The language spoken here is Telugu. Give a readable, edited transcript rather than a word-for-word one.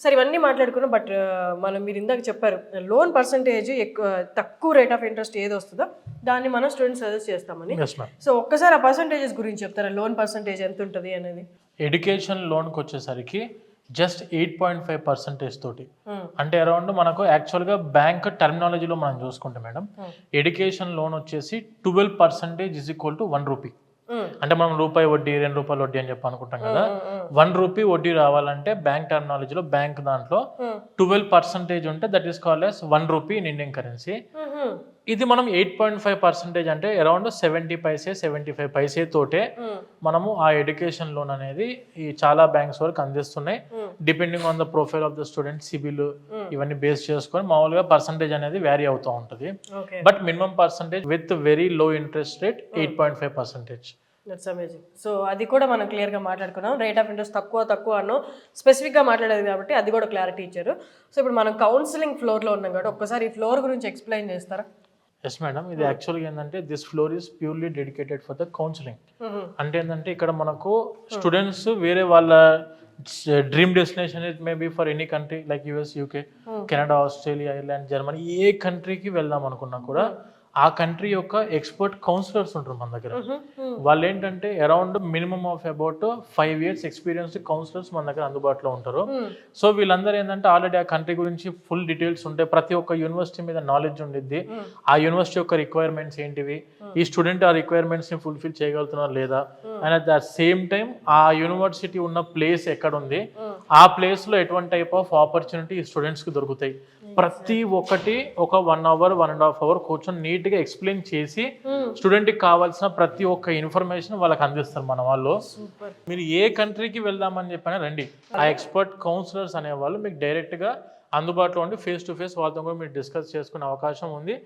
సరే ఇవన్నీ మాట్లాడుకున్నాం. బట్ మనం మీరు ఇందాక చెప్పారు లోన్ పర్సంటేజ్ ఎక్కువ తక్కువ రేట్ ఆఫ్ ఇంట్రెస్ట్ ఏది వస్తుందో దాన్ని మనం స్టూడెంట్స్ సజెస్ట్ చేస్తామని. సో ఒక్కసారి ఆ పర్సంటేజెస్ గురించి చెప్తారా? లోన్ పర్సంటేజ్ ఎంత ఉంటుంది అనేది. ఎడ్యుకేషన్ లోన్కి వచ్చేసరికి జస్ట్ 8.5% తోటి, అంటే అరౌండ్ మనకు యాక్చువల్గా బ్యాంక్ టర్మినాలజీలో మనం చూసుకుంటే మేడం, ఎడ్యుకేషన్ లోన్ వచ్చేసి 12% ఈజ్ ఈక్వల్ టు 1 రూపీ. అంటే మనం రూపాయి వడ్డీ, 2 రూపాయలు వడ్డీ అని చెప్పి అనుకుంటాం కదా. 1 రూపీ వడ్డీ రావాలంటే బ్యాంక్ టర్మినాలజీలో బ్యాంక్ దాంట్లో 12% ఉంటే that is called as 1 rupee in Indian currency. ఇది మనం 8.5% అంటే అరౌండ్ 70 పైసే 75 పైసే తోటే మనము ఆ ఎడ్యుకేషన్ లోన్ అనేది ఈ చాలా బ్యాంక్స్ వరకు అందిస్తున్నాయి. Depending on the profile of the student, CIBIL ఇవన్నీ బేస్ చేసుకొని మామూలుగా పర్సంటేజ్ అనేది వ్యారీ అవుతూ ఉంటుంది. But minimum percentage with very low interest rate 8.5%. That's amazing. So అది కూడా మనం క్లియర్గా మాట్లాడుకున్నాం. రేట్ ఆఫ్ ఇంట్రెస్ట్ తక్కువ అన్నో స్పెసిఫిక్గా మాట్లాడేది కాబట్టి అది కూడా క్లారిటీ ఇచ్చారు. సో ఇప్పుడు మనం కౌన్సిలింగ్ ఫ్లోర్లో ఉన్నాం కాబట్టి ఒక్కసారి ఈ ఫ్లోర్ గురించి ఎక్స్ప్లెయిన్ చేస్తారా? ఎస్ మేడం, ఇది యాక్చువల్గా ఏంటంటే this floor is purely dedicated for the counselling. అంటే ఏంటంటే ఇక్కడ మనకు స్టూడెంట్స్ వేరే వాళ్ళ dream destination it may be for any country like US, UK, Canada, Australia, Ireland, Germany, ఏ కంట్రీకి వెళ్దాం అనుకున్నా కూడా ఆ కంట్రీ యొక్క ఎక్స్పర్ట్ కౌన్సిలర్స్ ఉంటారు మన దగ్గర. వాళ్ళు ఏంటంటే around minimum of about 5 years experience counsellors మన దగ్గర అందుబాటులో ఉంటారు. సో వీళ్ళందరూ ఏంటంటే ఆల్రెడీ ఆ కంట్రీ గురించి ఫుల్ డీటెయిల్స్ ఉంటాయి, ప్రతి ఒక్క యూనివర్సిటీ మీద నాలెడ్జ్ ఉండిద్ది, ఆ యూనివర్సిటీ యొక్క రిక్వైర్మెంట్స్ ఏంటివి, ఈ స్టూడెంట్ ఆ రిక్వైర్మెంట్స్ ని ఫుల్ఫిల్ చేయగలుగుతున్నారు లేదా, and at the same time ఆ యూనివర్సిటీ ఉన్న ప్లేస్ ఎక్కడ ఉంది, ఆ ప్లేస్ లో ఎటువంటి టైప్ ఆఫ్ ఆపర్చునిటీ స్టూడెంట్స్ కి దొరుకుతాయి, ప్రతి ఒక్కటి ఒక 1 hour 1.5 hour కూర్చొని నీట్ గా ఎక్స్ప్లెయిన్ చేసి స్టూడెంట్ కి కావాల్సిన ప్రతి ఒక్క ఇన్ఫర్మేషన్ వాళ్ళకి అందిస్తారు మన వాళ్ళు. మీరు ఏ కంట్రీకి వెళ్దామని చెప్పినా రండి, ఆ ఎక్స్పర్ట్ కౌన్సిలర్స్ అనేవాళ్ళు మీకు డైరెక్ట్ గా అందుబాటులో ఉండి ఫేస్ టు ఫేస్ వాళ్ళతో కూడా మీరు డిస్కస్ చేసుకునే అవకాశం ఉంది.